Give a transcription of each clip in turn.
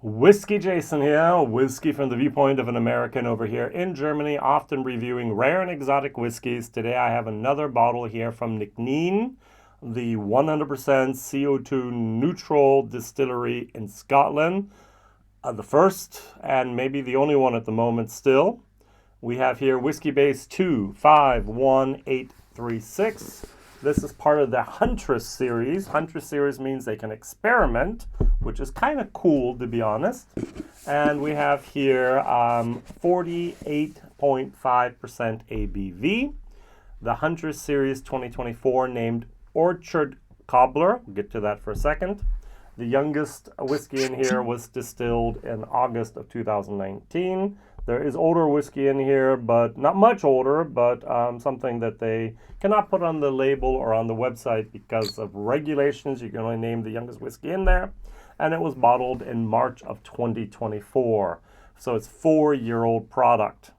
WhiskyJason here, whiskey from the viewpoint of an American over here in Germany, often reviewing rare and exotic whiskeys. Today I have another bottle here from Nc'nean, the 100% CO2 neutral distillery in Scotland. The first and maybe the only one at the moment still. We have here Whiskey Base 251836. This is part of the Huntress series. Huntress series means they can experiment, which is kind of cool, to be honest. And we have here 48.5% ABV. The Huntress series 2024 named Orchard Cobbler. We'll get to that for a second. The youngest whiskey in here was distilled in August of 2019. There is older whiskey in here, but not much older, but something that they cannot put on the label or on the website because of regulations. You can only name the youngest whiskey in there. And it was bottled in March of 2024. So it's a 4-year-old product.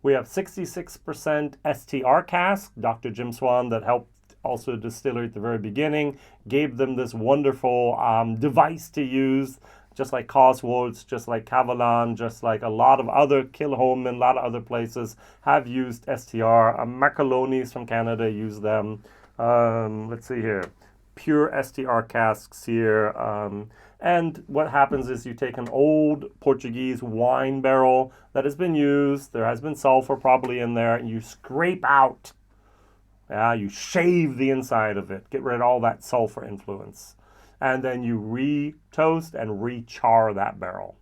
We have 66% STR cask. Dr. Jim Swan, that helped also distillery at the very beginning, gave them this wonderful device to use, just like Cosworths, just like Cavalan, just like a lot of other Kilchoman, a lot of other places have used STR. Macaloni's from Canada use them. Let's see here. Pure STR casks here. And what happens is you take an old Portuguese wine barrel that has been used, there has been sulfur probably in there, and you scrape out, you shave the inside of it, get rid of all that sulfur influence. And then you re-toast and re-char that barrel.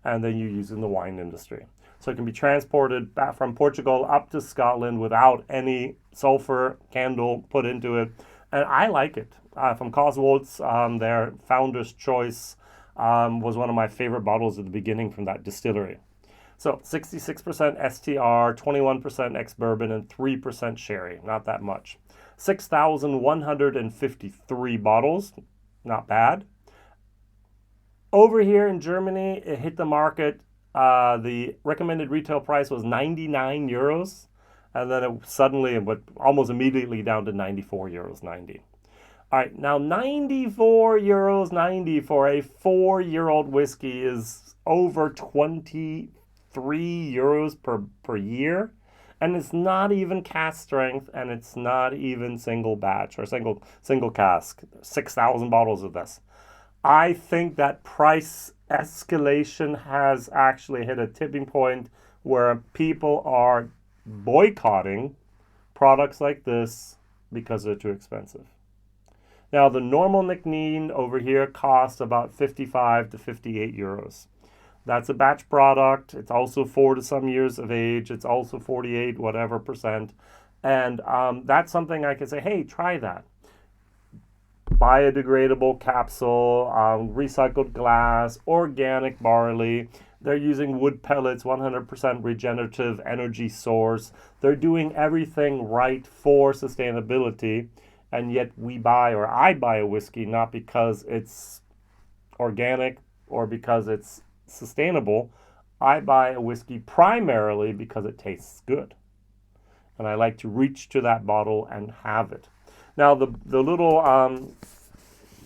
And then you use it in the wine industry. So it can be transported back from Portugal up to Scotland without any sulfur candle put into it. And I like it. From Cosworths, their Founder's Choice was one of my favorite bottles at the beginning from that distillery. So 66% STR, 21% ex-bourbon, and 3% sherry. Not that much. 6,153 bottles. Not bad. Over here in Germany, it hit the market. The recommended retail price was 99 euros. And then it suddenly went almost immediately down to 94 euros 90. All right, now 94 euros 90 for a 4-year-old whiskey is over 23 euros per year. And it's not even cask strength, and it's not even single batch or single cask. 6,000 bottles of this. I think that price escalation has actually hit a tipping point where people are boycotting products like this because they're too expensive. Now, the normal Nc'nean over here costs about 55 to 58 euros. That's a batch product. It's also 4 to some years of age. It's also 48 whatever percent. And that's something I can say, hey, try that. Biodegradable capsule, recycled glass, organic barley. They're using wood pellets, 100% regenerative energy source. They're doing everything right for sustainability. And yet I buy a whiskey not because it's organic or because it's sustainable. I buy a whiskey primarily because it tastes good. And I like to reach to that bottle and have it. Now, the little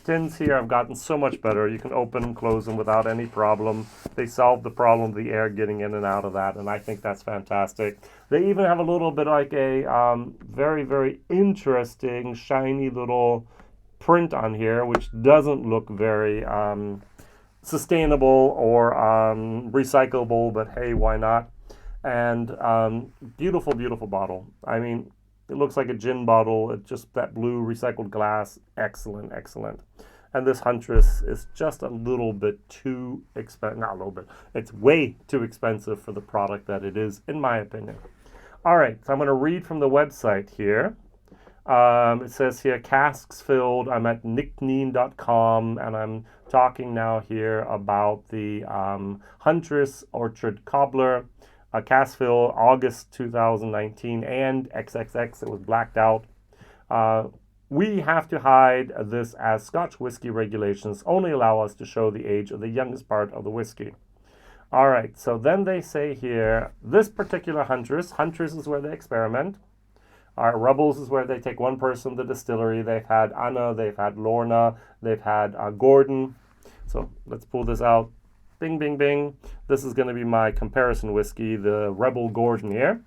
tins here have gotten so much better. You can open and close them without any problem. They solve the problem of the air getting in and out of that, and I think that's fantastic. They even have a little bit like a very, very interesting, shiny little print on here, which doesn't look very sustainable or recyclable, but hey, why not? And beautiful, beautiful bottle. I mean, it looks like a gin bottle. It's just that blue recycled glass. Excellent, excellent. And this Huntress is just a little bit too expensive. Not a little bit. It's way too expensive for the product that it is, in my opinion. All right, so I'm going to read from the website here. It says here, casks filled. I'm at nc'nean.com, and I'm talking now here about the Huntress Orchard Cobbler. Cask fill August 2019 and XXX. It was blacked out. We have to hide this as Scotch whiskey regulations only allow us to show the age of the youngest part of the whiskey. All right, so then they say here, this particular Huntress is where they experiment. Rebels is where they take one person to the distillery. They've had Anna, they've had Lorna, they've had Gordon. So let's pull this out. bing, bing, bing. This is going to be my comparison whiskey, the Rebel Gordon here.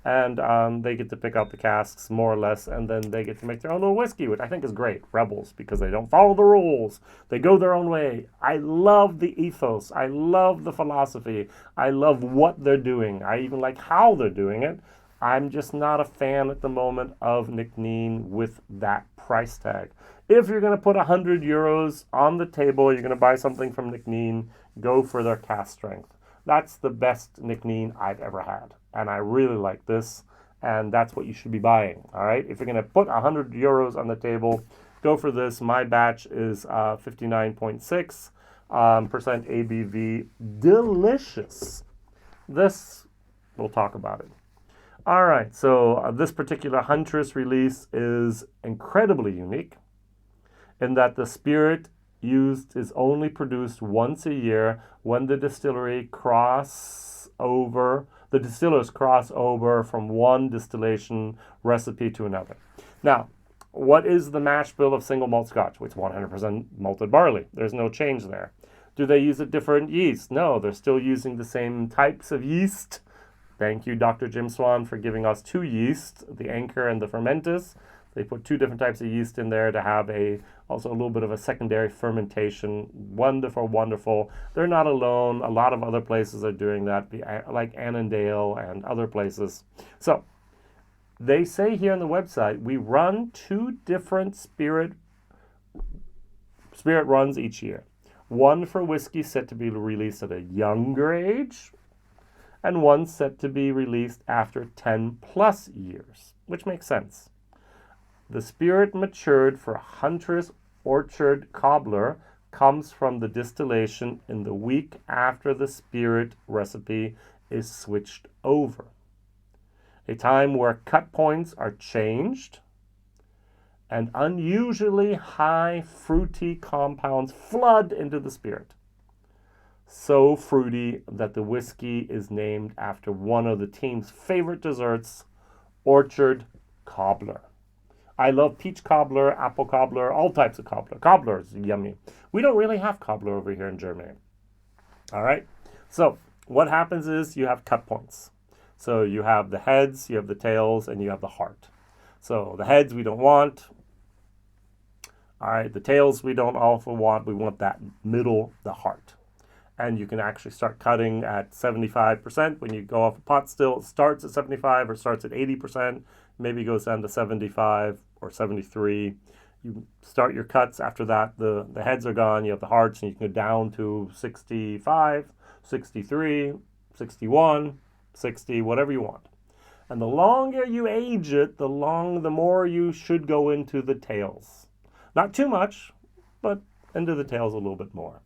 And they get to pick out the casks more or less, and then they get to make their own little whiskey, which I think is great. Rebels, because they don't follow the rules. They go their own way. I love the ethos. I love the philosophy. I love what they're doing. I even like how they're doing it. I'm just not a fan at the moment of Nc'nean with that price tag. If you're going to put 100 euros on the table, you're going to buy something from Nc'nean, go for their cask strength. That's the best Nc'nean I've ever had. And I really like this. And that's what you should be buying. All right. If you're going to put 100 euros on the table, go for this. My batch is 59.6% ABV. Delicious. This, we'll talk about it. All right. So this particular Huntress release is incredibly unique in that the spirit used is only produced once a year when the distillers cross over from one distillation recipe to another. Now, what is the mash bill of single malt Scotch? It's 100% malted barley. There's no change there. Do they use a different yeast? No, they're still using the same types of yeast. Thank you, Dr. Jim Swan, for giving us two yeasts, the Anchor and the Fermentus. They put two different types of yeast in there to have also a little bit of a secondary fermentation. Wonderful, wonderful. They're not alone. A lot of other places are doing that, like Annandale and other places. So they say here on the website, we run two different spirit runs each year. One for whiskey set to be released at a younger age, and one set to be released after 10 plus years, which makes sense. The spirit matured for Huntress Orchard Cobbler comes from the distillation in the week after the spirit recipe is switched over. A time where cut points are changed and unusually high fruity compounds flood into the spirit. So fruity that the whiskey is named after one of the team's favorite desserts, Orchard Cobbler. I love peach cobbler, apple cobbler, all types of cobbler. Cobbler is yummy. We don't really have cobbler over here in Germany. All right. So what happens is you have cut points. So you have the heads, you have the tails, and you have the heart. So the heads we don't want. All right. The tails we don't also want. We want that middle, the heart. And you can actually start cutting at 75%. When you go off a pot still, it starts at 75 or starts at 80%. Maybe goes down to 75 or 73. You start your cuts. After that, the heads are gone. You have the hearts, and you can go down to 65, 63, 61, 60, whatever you want. And the longer you age it, the more you should go into the tails. Not too much, but into the tails a little bit more.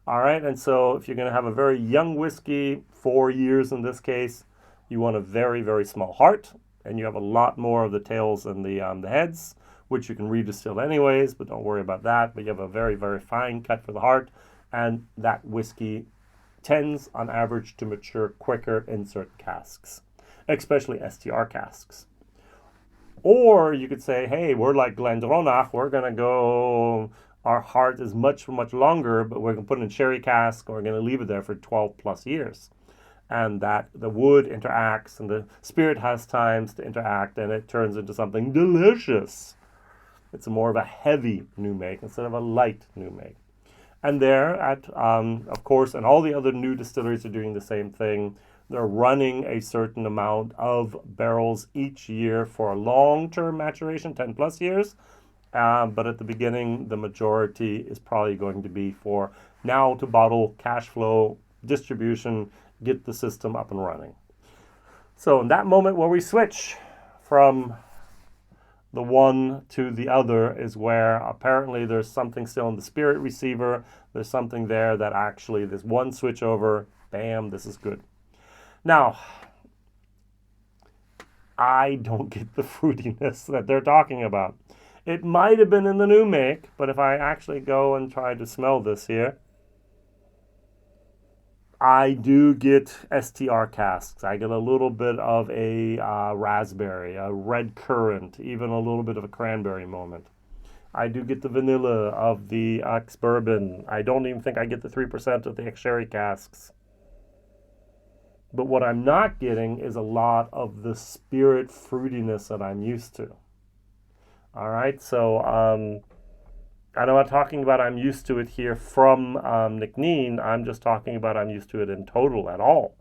All right, and so if you're going to have a very young whiskey, 4 years in this case, you want a very, very small heart, and you have a lot more of the tails and the heads, which you can redistill anyways, but don't worry about that. But you have a very, very fine cut for the heart, and that whiskey tends, on average, to mature quicker in certain casks, especially STR casks. Or you could say, hey, we're like Glendronach, we're going to go... Our heart is much, much longer, but we're going to put it in sherry cask, or we're going to leave it there for 12 plus years. And that the wood interacts, and the spirit has times to interact, and it turns into something delicious. It's more of a heavy new make instead of a light new make. And there, of course, and all the other new distilleries are doing the same thing. They're running a certain amount of barrels each year for a long-term maturation, 10 plus years. But at the beginning, the majority is probably going to be for now to bottle, cash flow, distribution, get the system up and running. So in that moment where we switch from the one to the other is where apparently there's something still in the spirit receiver. There's something there that actually there's one switch over. Bam, this is good. Now, I don't get the fruitiness that they're talking about. It might have been in the new make, but if I actually go and try to smell this here, I do get STR casks. I get a little bit of a raspberry, a red currant, even a little bit of a cranberry moment. I do get the vanilla of the ex-bourbon. I don't even think I get the 3% of the ex-sherry casks. But what I'm not getting is a lot of the spirit fruitiness that I'm used to. All right, so I'm not talking about I'm used to it here from Nc'nean. I'm just talking about I'm used to it in total at all.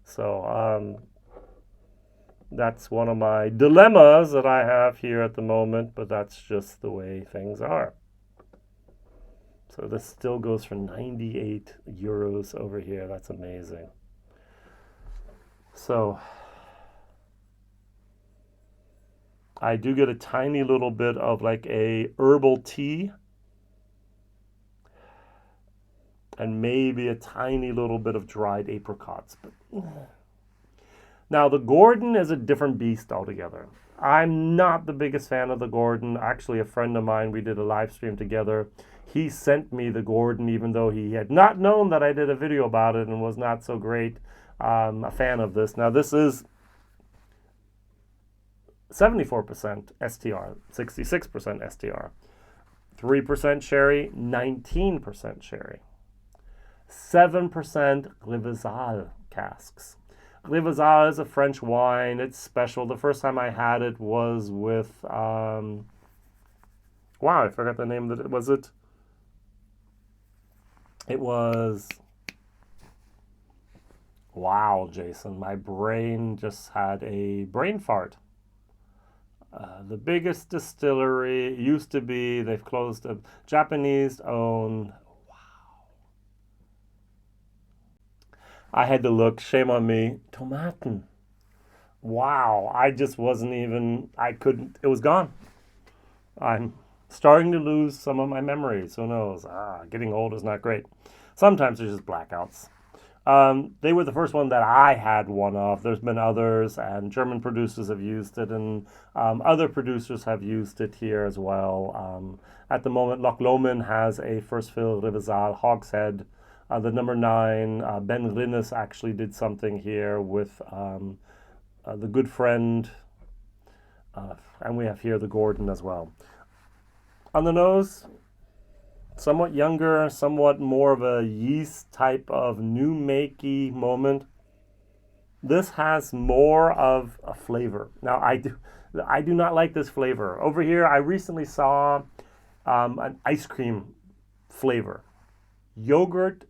So that's one of my dilemmas that I have here at the moment, but that's just the way things are. So this still goes for 98 euros over here. That's amazing. So I do get a tiny little bit of like a herbal tea and maybe a tiny little bit of dried apricots. But now the Gordon is a different beast altogether. I'm not the biggest fan of the Gordon. Actually, a friend of mine, we did a live stream together. He sent me the Gordon even though he had not known that I did a video about it and was not so great a fan of this. Now this is 74% STR, 66% STR, 3% sherry, 19% sherry, 7% Glivazal casks. Glivazal is a French wine. It's special. The first time I had it was with, wow, I forgot the name of it. Was it? It was, wow, Jason, my brain just had a brain fart. The biggest distillery used to be, they've closed, a Japanese-owned. Wow. I had to look, shame on me, Tomaten. Wow, I just wasn't even, I couldn't, it was gone. I'm starting to lose some of my memories. Who knows? Getting old is not great. Sometimes there's just blackouts. They were the first one that I had one of. There's been others, and German producers have used it, and other producers have used it here as well. At the moment, Loch Lomond has a first fill Rivazal Hogshead. The number 9, Ben Rinnes actually did something here with the Good Friend, and we have here the Gordon as well. On the nose, somewhat younger, somewhat more of a yeast type of new makey moment. This has more of a flavor. Now I do not like this flavor. Over here, I recently saw an ice cream flavor. Yogurt,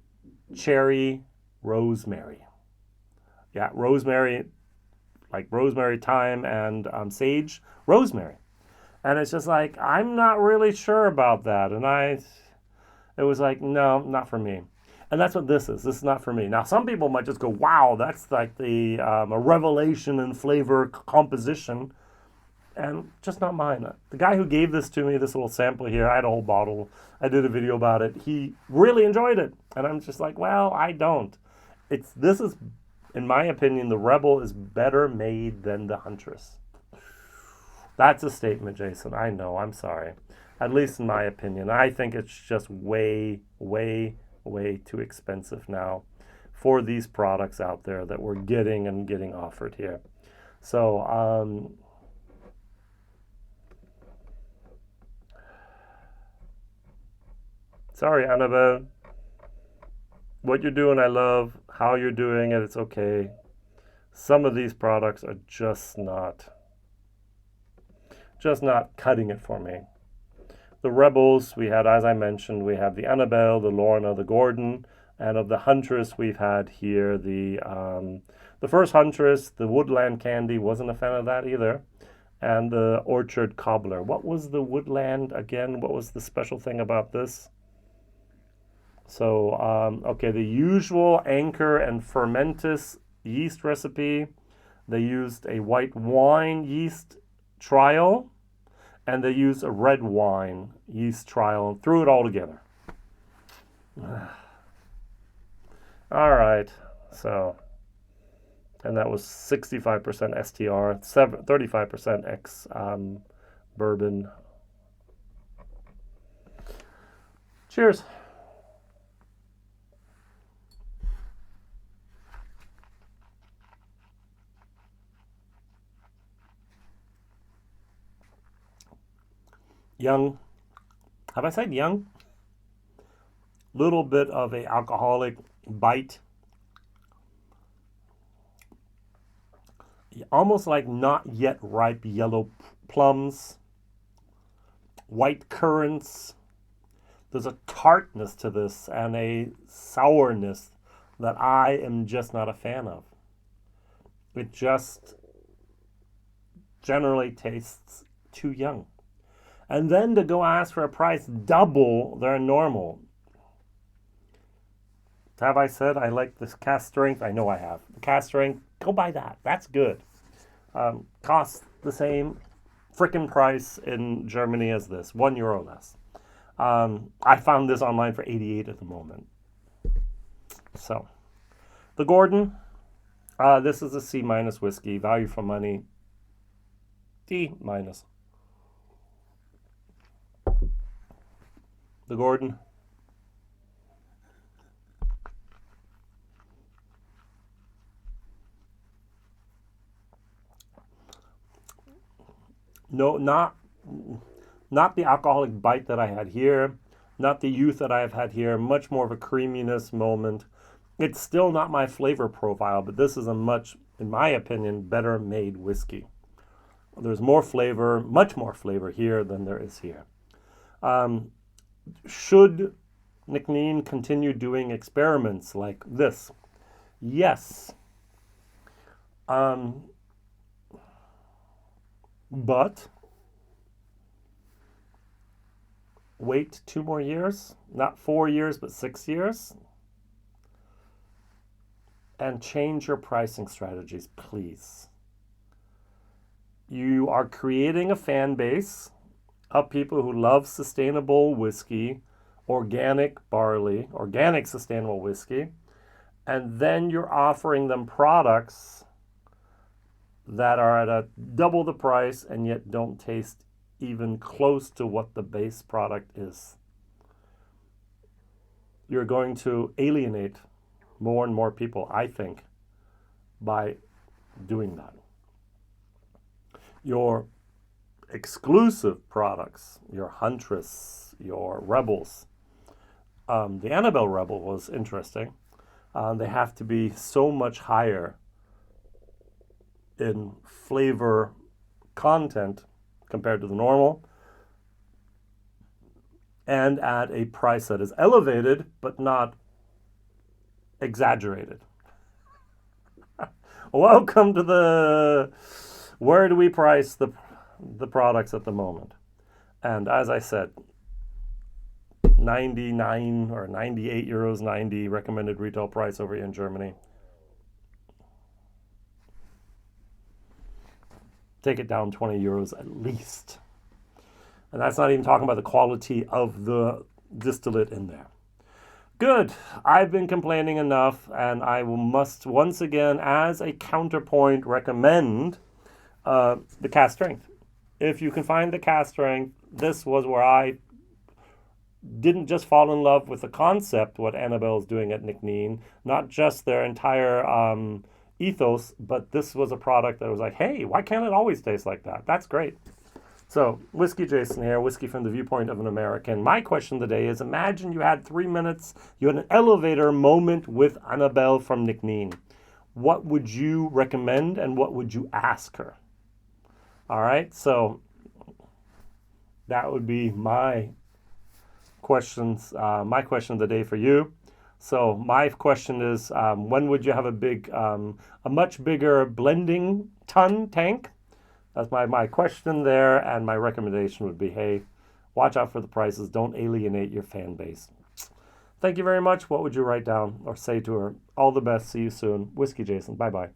cherry, rosemary. Yeah, rosemary, like rosemary, thyme, and sage. Rosemary. And it's just like, I'm not really sure about that. And it was like, no, not for me. And that's what this is. This is not for me. Now, some people might just go, wow, that's like a revelation in flavor composition. And just not mine. The guy who gave this to me, this little sample here, I had a whole bottle. I did a video about it. He really enjoyed it. And I'm just like, well, I don't. This is, in my opinion, the Rebel is better made than the Huntress. That's a statement, Jason. I know. I'm sorry. At least in my opinion. I think it's just way, way, way too expensive now for these products out there that we're getting and getting offered here. So, sorry, Annabel. What you're doing, I love. How you're doing it, it's okay. Some of these products are just not cutting it for me. The Rebels, we had, as I mentioned, we have the Annabel, the Lorna, the Gordon, and of the Huntress, we've had here the first Huntress, the Woodland Candy, wasn't a fan of that either, and the Orchard Cobbler. What was the Woodland again? What was the special thing about this? So, okay, the usual Anchor and Fermentus yeast recipe. They used a white wine yeast trial, and they used a red wine yeast trial and threw it all together. All right, so, and that was 65% STR, 35% ex bourbon. Cheers. Young, Have I said young? Little bit of a alcoholic bite. Almost like not yet ripe yellow plums, white currants. There's a tartness to this and a sourness that I am just not a fan of. It just generally tastes too young. And then to go ask for a price double their normal. Have I said I like this cask strength? I know I have. The cask strength, go buy that. That's good. Costs the same frickin' price in Germany as this, €1 less. I found this online for 88 at the moment. So, the Gordon, this is a C- whiskey, value for money, D-. The Gordon. No, not the alcoholic bite that I had here, not the youth that I've had here, much more of a creaminess moment. It's still not my flavor profile, but this is a much, in my opinion, better made whiskey. There's more flavor, much more flavor here than there is here. Should Nc'nean continue doing experiments like this? Yes. But wait 2 more years, not 4 years, but 6 years, and change your pricing strategies, please. You are creating a fan base of people who love sustainable whiskey, organic barley, organic sustainable whiskey, and then you're offering them products that are at a double the price and yet don't taste even close to what the base product is. You're going to alienate more and more people, I think, by doing that. Your exclusive products, your Huntress, your Rebels. The Annabel Rebel was interesting. They have to be so much higher in flavor content compared to the normal, and at a price that is elevated but not exaggerated. Welcome to the where do we price the products at the moment. And as I said, 99 or 98 euros 90 recommended retail price over here in Germany. Take it down 20 euros at least. And that's not even talking about the quality of the distillate in there. Good. I've been complaining enough, and I must once again, as a counterpoint, recommend the cask strength. If you can find the cask strength, this was where I didn't just fall in love with the concept, what Annabel is doing at Nc'nean, not just their entire ethos, but this was a product that was like, hey, why can't it always taste like that? That's great. So, WhiskyJason here, whiskey from the viewpoint of an American. My question today is, imagine you had 3 minutes, you had an elevator moment with Annabel from Nc'nean. What would you recommend and what would you ask her? All right, so that would be my questions, my question of the day for you. So my question is, when would you have a much bigger blending tank? That's my question there, and my recommendation would be, hey, watch out for the prices. Don't alienate your fan base. Thank you very much. What would you write down or say to her? All the best. See you soon. WhiskyJason. Bye-bye.